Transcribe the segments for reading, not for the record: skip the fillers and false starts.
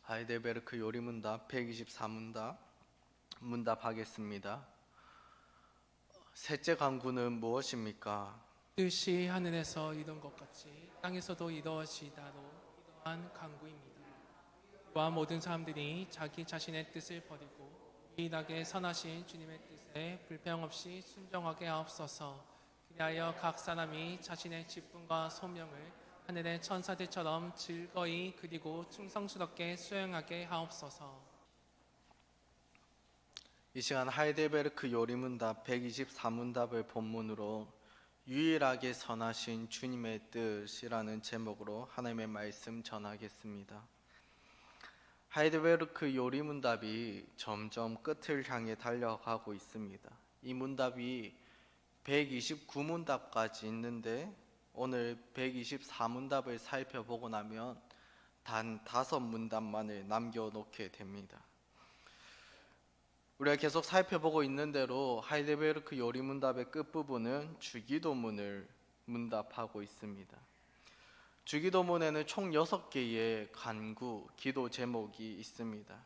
하이델베르크 요리문답 124문답 문답하겠습니다. 셋째 간구는 무엇입니까? 뜻이 하늘에서 이룬 것 같이 땅에서도 이루어지다로 이러한 간구입니다. 또한 모든 사람들이 자기 자신의 뜻을 버리고 유일하게 선하신 주님의 뜻에 불평 없이 순종하게 하옵소서. 그리하여 각 사람이 자신의 직분과 소명을 하늘의 천사들처럼 즐거이 그리고 충성스럽게 수행하게 하옵소서. 이 시간 하이델베르크 요리문답 124문답을 본문으로 유일하게 선하신 주님의 뜻이라는 제목으로 하나님의 말씀 전하겠습니다. 하이델베르크 요리문답이 점점 끝을 향해 달려가고 있습니다. 이 문답이 129문답까지 있는데 오늘 124문답을 살펴보고 나면 단 5문답만을 남겨놓게 됩니다. 우리가 계속 살펴보고 있는 대로 하이델베르크 요리문답의 끝부분은 주기도문을 문답하고 있습니다. 주기도문에는 총 6개의 간구, 기도 제목이 있습니다.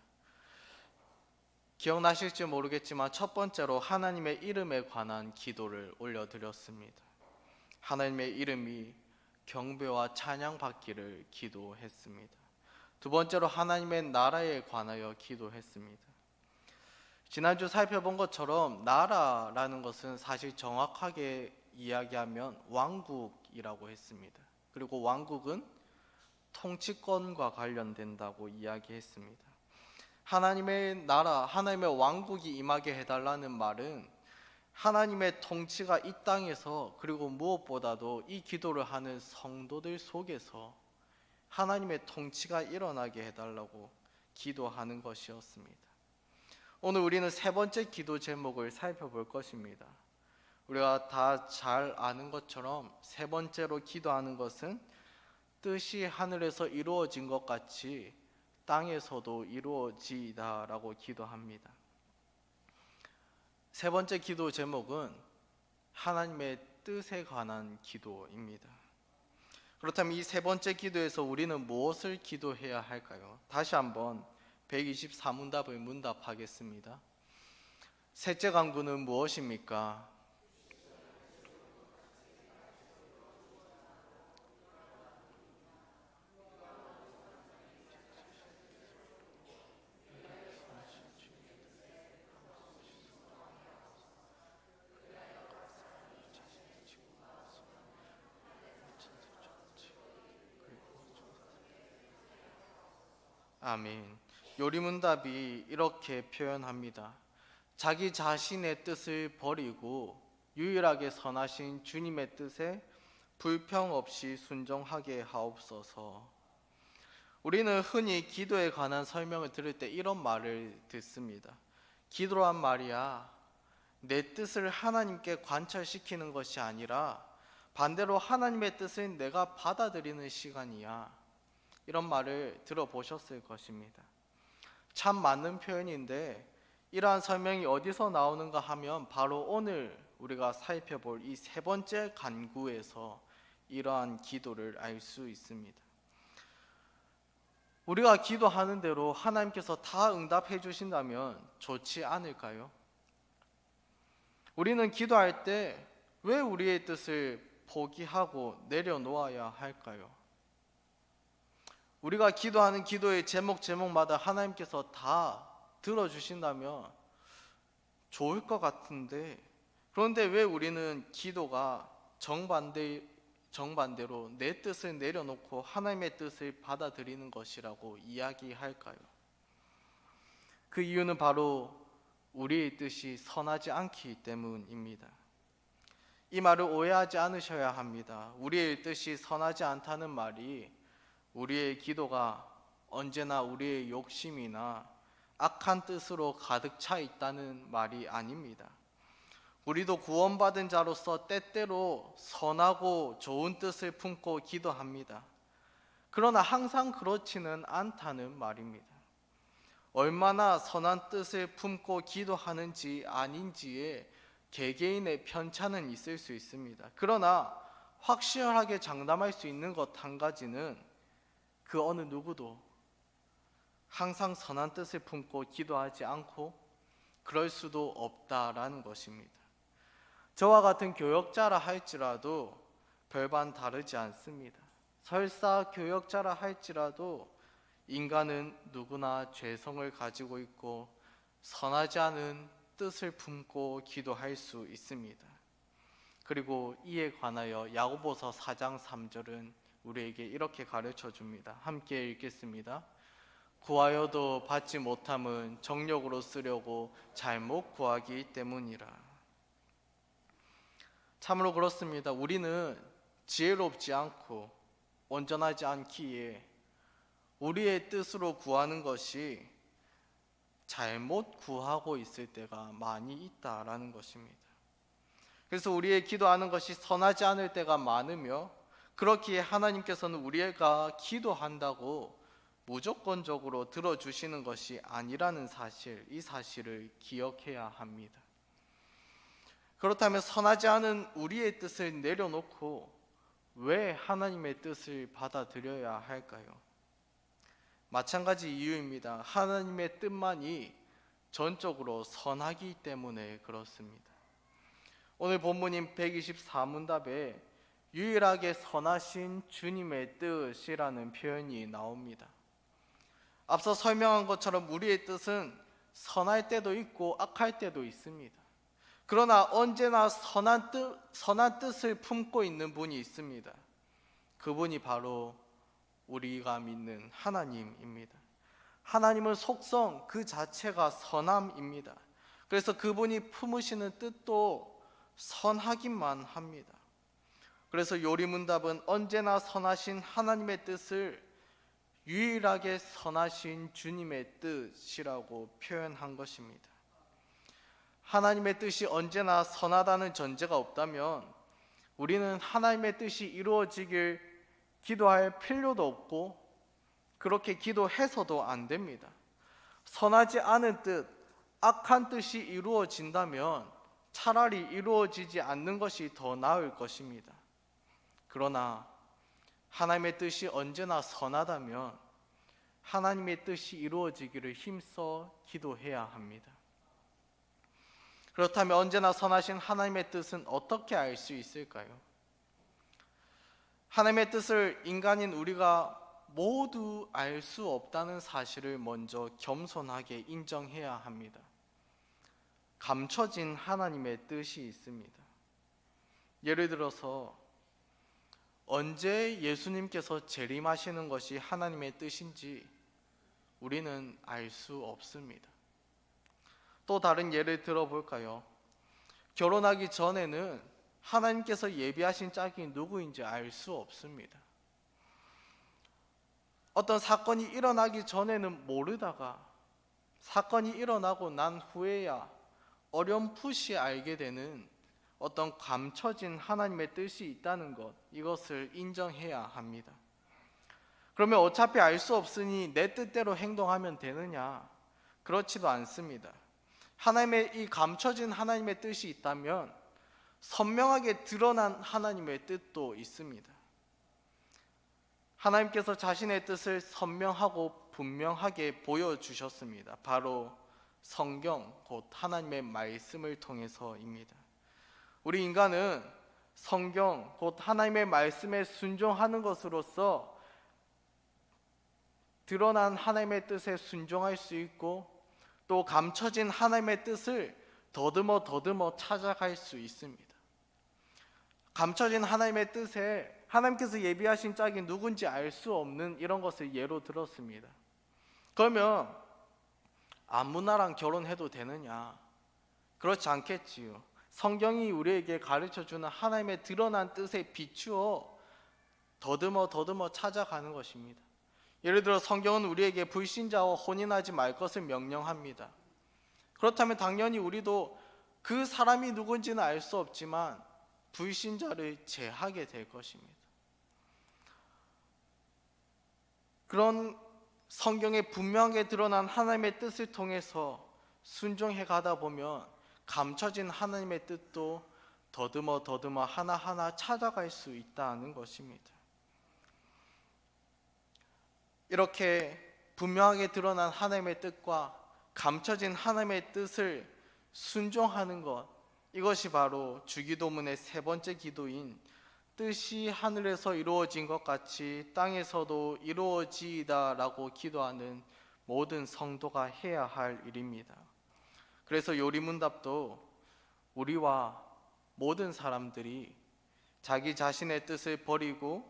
기억나실지 모르겠지만 첫 번째로 하나님의 이름에 관한 기도를 올려드렸습니다. 하나님의 이름이 경배와 찬양받기를 기도했습니다. 두 번째로 하나님의 나라에 관하여 기도했습니다. 지난주 살펴본 것처럼 나라라는 것은 사실 정확하게 이야기하면 왕국이라고 했습니다. 그리고 왕국은 통치권과 관련된다고 이야기했습니다. 하나님의 나라, 하나님의 왕국이 임하게 해달라는 말은 하나님의 통치가 이 땅에서 그리고 무엇보다도 이 기도를 하는 성도들 속에서 하나님의 통치가 일어나게 해달라고 기도하는 것이었습니다. 오늘 우리는 세 번째 기도 제목을 살펴볼 것입니다. 우리가 다 잘 아는 것처럼 세 번째로 기도하는 것은 뜻이 하늘에서 이루어진 것 같이 땅에서도 이루어지다라고 기도합니다. 세 번째 기도 제목은 하나님의 뜻에 관한 기도입니다. 그렇다면 이 세 번째 기도에서 우리는 무엇을 기도해야 할까요? 다시 한번 124문답을 문답하겠습니다. 셋째 간구는 무엇입니까? 아멘. 요리문답이 이렇게 표현합니다. 자기 자신의 뜻을 버리고 유일하게 선하신 주님의 뜻에 불평 없이 순종하게 하옵소서. 우리는 흔히 기도에 관한 설명을 들을 때 이런 말을 듣습니다. 기도란 말이야, 내 뜻을 하나님께 관철시키는 것이 아니라 반대로 하나님의 뜻을 내가 받아들이는 시간이야. 이런 말을 들어보셨을 것입니다. 참 맞는 표현인데 이러한 설명이 어디서 나오는가 하면 바로 오늘 우리가 살펴볼 이 세 번째 간구에서 이러한 기도를 알 수 있습니다. 우리가 기도하는 대로 하나님께서 다 응답해 주신다면 좋지 않을까요? 우리는 기도할 때 왜 우리의 뜻을 포기하고 내려놓아야 할까요? 우리가 기도하는 기도의 제목마다 하나님께서 다 들어주신다면 좋을 것 같은데, 그런데 왜 우리는 기도가 정반대로 내 뜻을 내려놓고 하나님의 뜻을 받아들이는 것이라고 이야기할까요? 그 이유는 바로 우리의 뜻이 선하지 않기 때문입니다. 이 말을 오해하지 않으셔야 합니다. 우리의 뜻이 선하지 않다는 말이 우리의 기도가 언제나 우리의 욕심이나 악한 뜻으로 가득 차 있다는 말이 아닙니다. 우리도 구원받은 자로서 때때로 선하고 좋은 뜻을 품고 기도합니다. 그러나 항상 그렇지는 않다는 말입니다. 얼마나 선한 뜻을 품고 기도하는지 아닌지에 개개인의 편차는 있을 수 있습니다. 그러나 확실하게 장담할 수 있는 것 한 가지는 그 어느 누구도 항상 선한 뜻을 품고 기도하지 않고 그럴 수도 없다라는 것입니다. 저와 같은 교역자라 할지라도 별반 다르지 않습니다. 설사 교역자라 할지라도 인간은 누구나 죄성을 가지고 있고 선하지 않은 뜻을 품고 기도할 수 있습니다. 그리고 이에 관하여 야고보서 4장 3절은 우리에게 이렇게 가르쳐 줍니다. 함께 읽겠습니다. 구하여도 받지 못함은 정욕으로 쓰려고 잘못 구하기 때문이라. 참으로 그렇습니다. 우리는 지혜롭지 않고 온전하지 않기에 우리의 뜻으로 구하는 것이 잘못 구하고 있을 때가 많이 있다라는 것입니다. 그래서 우리의 기도하는 것이 선하지 않을 때가 많으며, 그렇기에 하나님께서는 우리가 기도한다고 무조건적으로 들어주시는 것이 아니라는 사실, 이 사실을 기억해야 합니다. 그렇다면 선하지 않은 우리의 뜻을 내려놓고 왜 하나님의 뜻을 받아들여야 할까요? 마찬가지 이유입니다. 하나님의 뜻만이 전적으로 선하기 때문에 그렇습니다. 오늘 본문인 124문답에 유일하게 선하신 주님의 뜻이라는 표현이 나옵니다. 앞서 설명한 것처럼 우리의 뜻은 선할 때도 있고 악할 때도 있습니다. 그러나 언제나 선한 뜻을 품고 있는 분이 있습니다. 그분이 바로 우리가 믿는 하나님입니다. 하나님은 속성 그 자체가 선함입니다. 그래서 그분이 품으시는 뜻도 선하기만 합니다. 그래서 요리문답은 언제나 선하신 하나님의 뜻을 유일하게 선하신 주님의 뜻이라고 표현한 것입니다. 하나님의 뜻이 언제나 선하다는 전제가 없다면 우리는 하나님의 뜻이 이루어지길 기도할 필요도 없고 그렇게 기도해서도 안 됩니다. 선하지 않은 뜻, 악한 뜻이 이루어진다면 차라리 이루어지지 않는 것이 더 나을 것입니다. 그러나 하나님의 뜻이 언제나 선하다면 하나님의 뜻이 이루어지기를 힘써 기도해야 합니다. 그렇다면 언제나 선하신 하나님의 뜻은 어떻게 알 수 있을까요? 하나님의 뜻을 인간인 우리가 모두 알 수 없다는 사실을 먼저 겸손하게 인정해야 합니다. 감춰진 하나님의 뜻이 있습니다. 예를 들어서 언제 예수님께서 재림하시는 것이 하나님의 뜻인지 우리는 알 수 없습니다. 또 다른 예를 들어볼까요? 결혼하기 전에는 하나님께서 예비하신 짝이 누구인지 알 수 없습니다. 어떤 사건이 일어나기 전에는 모르다가 사건이 일어나고 난 후에야 어렴풋이 알게 되는 어떤 감춰진 하나님의 뜻이 있다는 것, 이것을 인정해야 합니다. 그러면 어차피 알 수 없으니 내 뜻대로 행동하면 되느냐? 그렇지도 않습니다. 하나님의 이 감춰진 하나님의 뜻이 있다면 선명하게 드러난 하나님의 뜻도 있습니다. 하나님께서 자신의 뜻을 선명하고 분명하게 보여주셨습니다. 바로 성경, 곧 하나님의 말씀을 통해서입니다. 우리 인간은 성경, 곧 하나님의 말씀에 순종하는 것으로서 드러난 하나님의 뜻에 순종할 수 있고 또 감춰진 하나님의 뜻을 더듬어 찾아갈 수 있습니다. 감춰진 하나님의 뜻에 하나님께서 예비하신 짝이 누군지 알 수 없는 이런 것을 예로 들었습니다. 그러면 아무나랑 결혼해도 되느냐? 그렇지 않겠지요. 성경이 우리에게 가르쳐주는 하나님의 드러난 뜻에 비추어 더듬어 찾아가는 것입니다. 예를 들어 성경은 우리에게 불신자와 혼인하지 말 것을 명령합니다. 그렇다면 당연히 우리도 그 사람이 누군지는 알 수 없지만 불신자를 제하게 될 것입니다. 그런 성경에 분명하게 드러난 하나님의 뜻을 통해서 순종해 가다 보면 감춰진 하나님의 뜻도 더듬어 하나하나 찾아갈 수 있다는 것입니다. 이렇게 분명하게 드러난 하나님의 뜻과 감춰진 하나님의 뜻을 순종하는 것, 이것이 바로 주기도문의 세 번째 기도인 뜻이 하늘에서 이루어진 것 같이 땅에서도 이루어지이다 라고 기도하는 모든 성도가 해야 할 일입니다. 그래서 요리문답도 우리와 모든 사람들이 자기 자신의 뜻을 버리고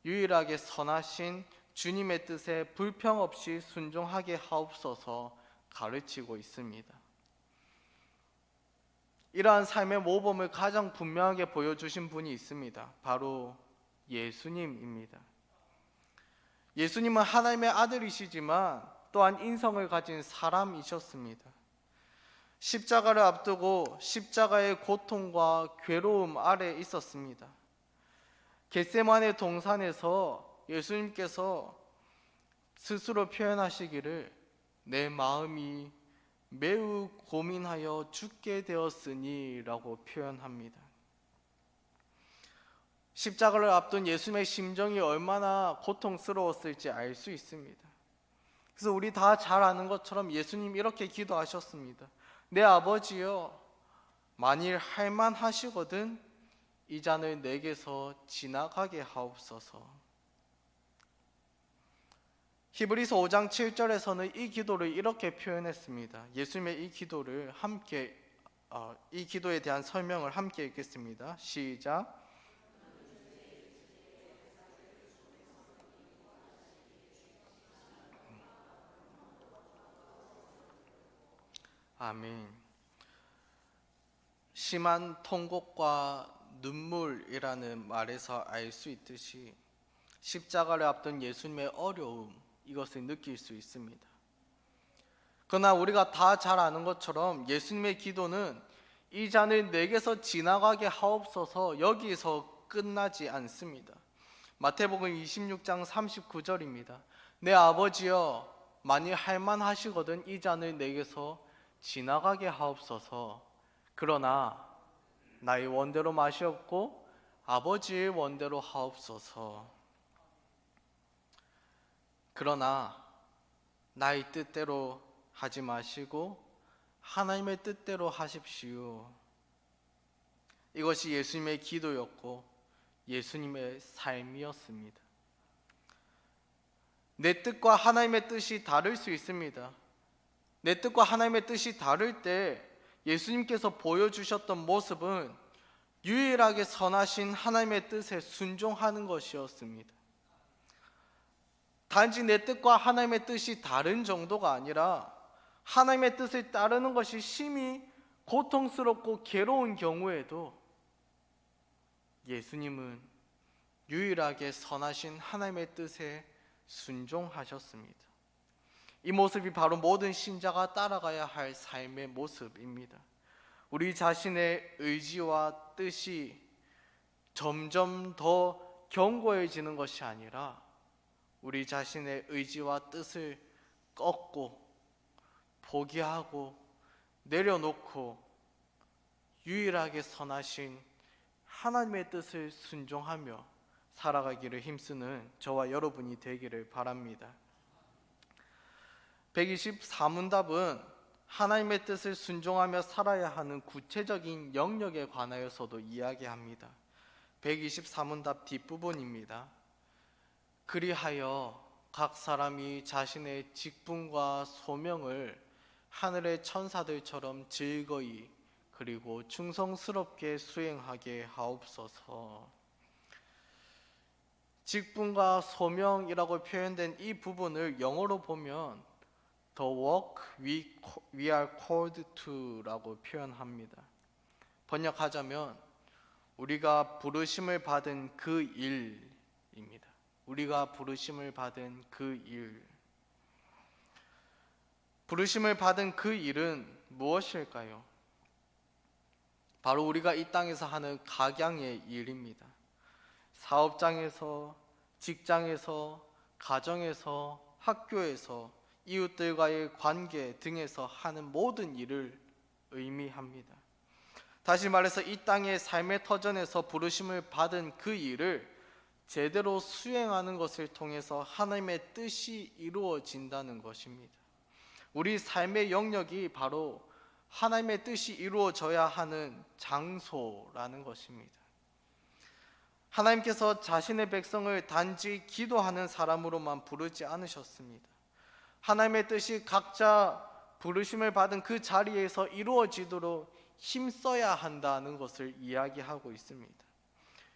유일하게 선하신 주님의 뜻에 불평 없이 순종하게 하옵소서 가르치고 있습니다. 이러한 삶의 모범을 가장 분명하게 보여주신 분이 있습니다. 바로 예수님입니다. 예수님은 하나님의 아들이시지만 또한 인성을 가진 사람이셨습니다. 십자가를 앞두고 십자가의 고통과 괴로움 아래 있었습니다. 겟세마네 동산에서 예수님께서 스스로 표현하시기를 내 마음이 매우 고민하여 죽게 되었으니 라고 표현합니다. 십자가를 앞둔 예수님의 심정이 얼마나 고통스러웠을지 알 수 있습니다. 그래서 우리 다 잘 아는 것처럼 예수님 이렇게 기도하셨습니다. 내 아버지여, 만일 할만하시거든 이 잔을 내게서 지나가게 하옵소서. 히브리서 5장 7절에서는 이 기도를 이렇게 표현했습니다. 예수님의 이 기도를 이 기도에 대한 설명을 함께 읽겠습니다. 시작. 아멘. 심한 통곡과 눈물이라는 말에서 알 수 있듯이 십자가를 앞둔 예수님의 어려움, 이것을 느낄 수 있습니다. 그러나 우리가 다 잘 아는 것처럼 예수님의 기도는 이 잔을 내게서 지나가게 하옵소서 여기서 끝나지 않습니다. 마태복음 26장 39절입니다. 내 아버지여, 만일 할만하시거든 이 잔을 내게서 지나가게 하옵소서. 그러나 나의 원대로 마시옵고 아버지의 원대로 하옵소서. 그러나 나의 뜻대로 하지 마시고 하나님의 뜻대로 하십시오. 이것이 예수님의 기도였고 예수님의 삶이었습니다. 내 뜻과 하나님의 뜻이 다를 수 있습니다. 내 뜻과 하나님의 뜻이 다를 때 예수님께서 보여주셨던 모습은 유일하게 선하신 하나님의 뜻에 순종하는 것이었습니다. 단지 내 뜻과 하나님의 뜻이 다른 정도가 아니라 하나님의 뜻을 따르는 것이 심히 고통스럽고 괴로운 경우에도 예수님은 유일하게 선하신 하나님의 뜻에 순종하셨습니다. 이 모습이 바로 모든 신자가 따라가야 할 삶의 모습입니다. 우리 자신의 의지와 뜻이 점점 더 견고해지는 것이 아니라 우리 자신의 의지와 뜻을 꺾고 포기하고 내려놓고 유일하게 선하신 하나님의 뜻을 순종하며 살아가기를 힘쓰는 저와 여러분이 되기를 바랍니다. 124문답은 하나님의 뜻을 순종하며 살아야 하는 구체적인 영역에 관하여서도 이야기합니다. 124문답 뒷부분입니다. 그리하여 각 사람이 자신의 직분과 소명을 하늘의 천사들처럼 즐거이 그리고 충성스럽게 수행하게 하옵소서. 직분과 소명이라고 표현된 이 부분을 영어로 보면 The work we are called to라고 표현합니다. 번역하자면 우리가 부르심을 받은 그 일입니다. 우리가 부르심을 받은 그 일. 부르심을 받은 그 일은 무엇일까요? 바로 우리가 이 땅에서 하는 각양의 일입니다. 사업장에서, 직장에서, 가정에서, 학교에서, 이웃들과의 관계 등에서 하는 모든 일을 의미합니다. 다시 말해서 이 땅의 삶의 터전에서 부르심을 받은 그 일을 제대로 수행하는 것을 통해서 하나님의 뜻이 이루어진다는 것입니다. 우리 삶의 영역이 바로 하나님의 뜻이 이루어져야 하는 장소라는 것입니다. 하나님께서 자신의 백성을 단지 기도하는 사람으로만 부르지 않으셨습니다. 하나님의 뜻이 각자 부르심을 받은 그 자리에서 이루어지도록 힘써야 한다는 것을 이야기하고 있습니다.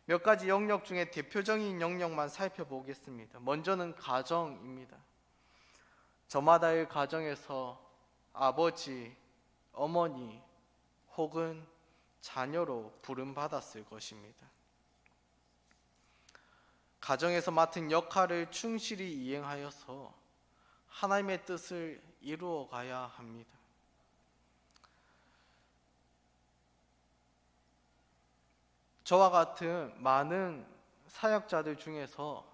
몇 가지 영역 중에 대표적인 영역만 살펴보겠습니다. 먼저는 가정입니다. 저마다의 가정에서 아버지, 어머니 혹은 자녀로 부름받았을 것입니다. 가정에서 맡은 역할을 충실히 이행하여서 하나님의 뜻을 이루어 가야 합니다. 저와 같은 많은 사역자들 중에서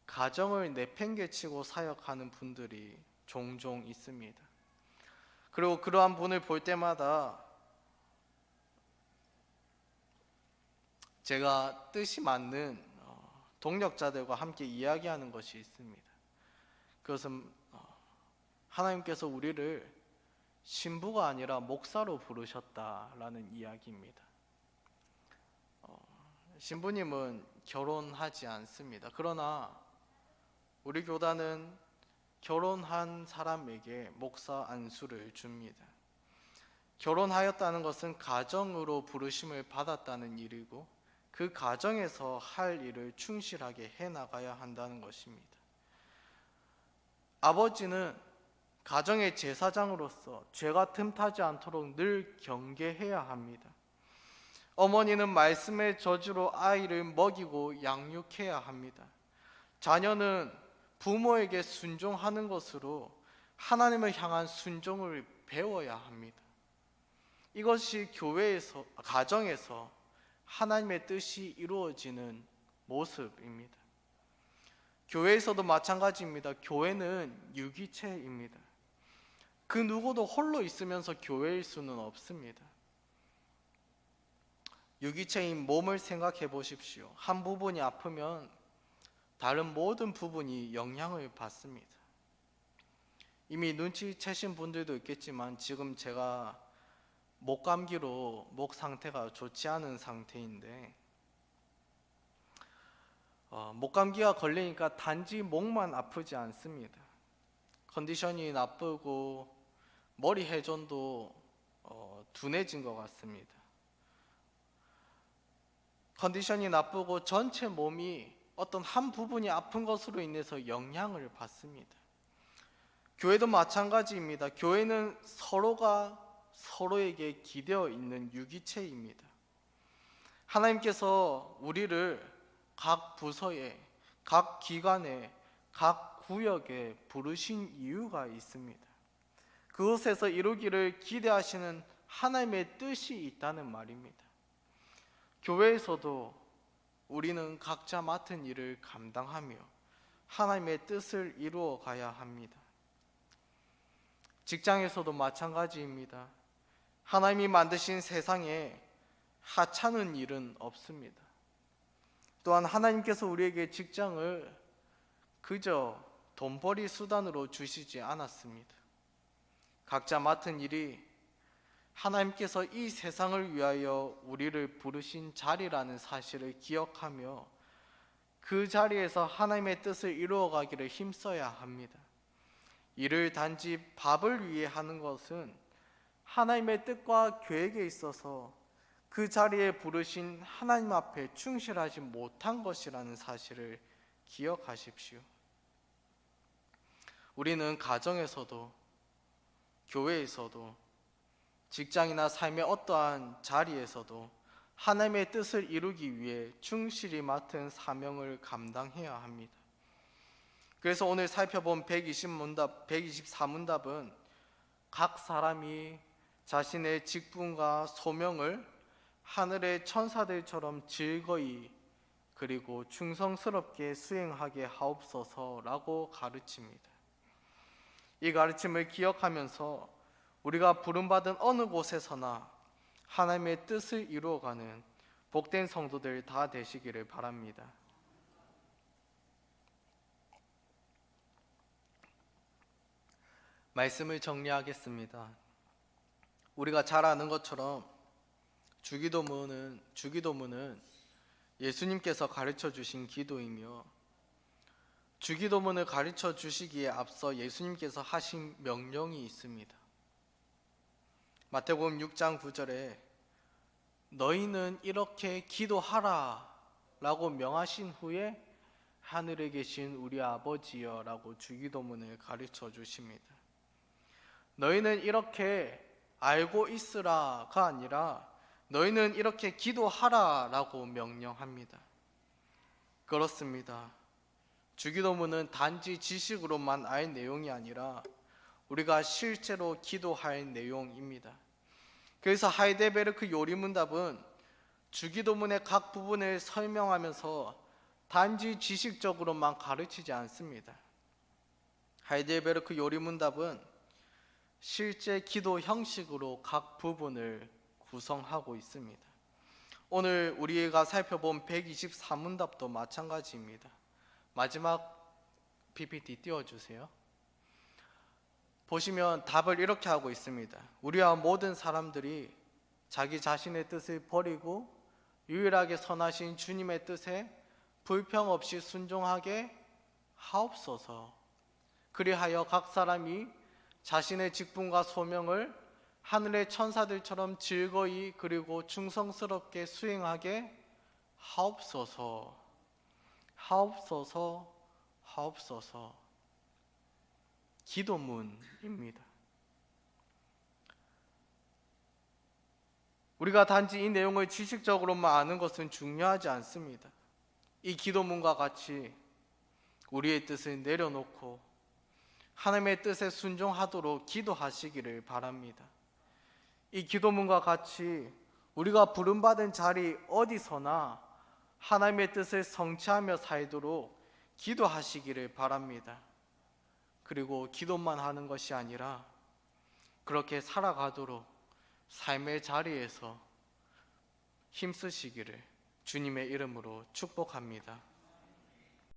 가정을 내팽개치고 사역하는 분들이 종종 있습니다. 그리고 그러한 분을 볼 때마다 제가 뜻이 맞는 동력자들과 함께 이야기하는 것이 있습니다. 그것은 하나님께서 우리를 신부가 아니라 목사로 부르셨다라는 이야기입니다. 신부님은 결혼하지 않습니다. 그러나 우리 교단은 결혼한 사람에게 목사 안수를 줍니다. 결혼하였다는 것은 가정으로 부르심을 받았다는 일이고 그 가정에서 할 일을 충실하게 해나가야 한다는 것입니다. 아버지는 가정의 제사장으로서 죄가 틈타지 않도록 늘 경계해야 합니다. 어머니는 말씀의 저주로 아이를 먹이고 양육해야 합니다. 자녀는 부모에게 순종하는 것으로 하나님을 향한 순종을 배워야 합니다. 이것이 교회에서, 가정에서 하나님의 뜻이 이루어지는 모습입니다. 교회에서도 마찬가지입니다. 교회는 유기체입니다. 그 누구도 홀로 있으면서 교회일 수는 없습니다. 유기체인 몸을 생각해 보십시오. 한 부분이 아프면 다른 모든 부분이 영향을 받습니다. 이미 눈치채신 분들도 있겠지만 지금 제가 목감기로 목 상태가 좋지 않은 상태인데 목감기가 걸리니까 단지 목만 아프지 않습니다. 컨디션이 나쁘고 머리 회전도 둔해진 것 같습니다. 컨디션이 나쁘고 전체 몸이 어떤 한 부분이 아픈 것으로 인해서 영향을 받습니다. 교회도 마찬가지입니다. 교회는 서로가 서로에게 기대어 있는 유기체입니다. 하나님께서 우리를 각 부서에, 각 기관에, 각 구역에 부르신 이유가 있습니다. 그곳에서 이루기를 기대하시는 하나님의 뜻이 있다는 말입니다. 교회에서도 우리는 각자 맡은 일을 감당하며 하나님의 뜻을 이루어 가야 합니다. 직장에서도 마찬가지입니다. 하나님이 만드신 세상에 하찮은 일은 없습니다. 또한 하나님께서 우리에게 직장을 그저 돈벌이 수단으로 주시지 않았습니다. 각자 맡은 일이 하나님께서 이 세상을 위하여 우리를 부르신 자리라는 사실을 기억하며 그 자리에서 하나님의 뜻을 이루어가기를 힘써야 합니다. 이를 단지 밥을 위해 하는 것은 하나님의 뜻과 계획에 있어서 그 자리에 부르신 하나님 앞에 충실하지 못한 것이라는 사실을 기억하십시오. 우리는 가정에서도 교회에서도 직장이나 삶의 어떠한 자리에서도 하나님의 뜻을 이루기 위해 충실히 맡은 사명을 감당해야 합니다. 그래서 오늘 살펴본 124문답은 각 사람이 자신의 직분과 소명을 하늘의 천사들처럼 즐거이 그리고 충성스럽게 수행하게 하옵소서라고 가르칩니다. 이 가르침을 기억하면서 우리가 부름받은 어느 곳에서나 하나님의 뜻을 이루어가는 복된 성도들 다 되시기를 바랍니다. 말씀을 정리하겠습니다. 우리가 잘 아는 것처럼 주기도문은 예수님께서 가르쳐 주신 기도이며, 주기도문을 가르쳐 주시기에 앞서 예수님께서 하신 명령이 있습니다. 마태복음 6장 9절에 너희는 이렇게 기도하라 라고 명하신 후에 하늘에 계신 우리 아버지여 라고 주기도문을 가르쳐 주십니다. 너희는 이렇게 알고 있으라가 아니라 너희는 이렇게 기도하라 라고 명령합니다. 그렇습니다. 주기도문은 단지 지식으로만 알 내용이 아니라 우리가 실제로 기도할 내용입니다. 그래서 하이델베르크 요리문답은 주기도문의 각 부분을 설명하면서 단지 지식적으로만 가르치지 않습니다. 하이델베르크 요리문답은 실제 기도 형식으로 각 부분을 구성하고 있습니다. 오늘 우리가 살펴본 124문답도 마찬가지입니다. 마지막 PPT 띄워주세요. 보시면 답을 이렇게 하고 있습니다. 우리와 모든 사람들이 자기 자신의 뜻을 버리고 유일하게 선하신 주님의 뜻에 불평 없이 순종하게 하옵소서. 그리하여 각 사람이 자신의 직분과 소명을 하늘의 천사들처럼 즐거이 그리고 충성스럽게 수행하게 하옵소서. 하옵소서. 하옵소서. 기도문입니다. 우리가 단지 이 내용을 지식적으로만 아는 것은 중요하지 않습니다. 이 기도문과 같이 우리의 뜻을 내려놓고 하나님의 뜻에 순종하도록 기도하시기를 바랍니다. 이 기도문과 같이 우리가 부름받은 자리 어디서나 하나님의 뜻을 성취하며 살도록 기도하시기를 바랍니다. 그리고 기도만 하는 것이 아니라 그렇게 살아가도록 삶의 자리에서 힘쓰시기를 주님의 이름으로 축복합니다.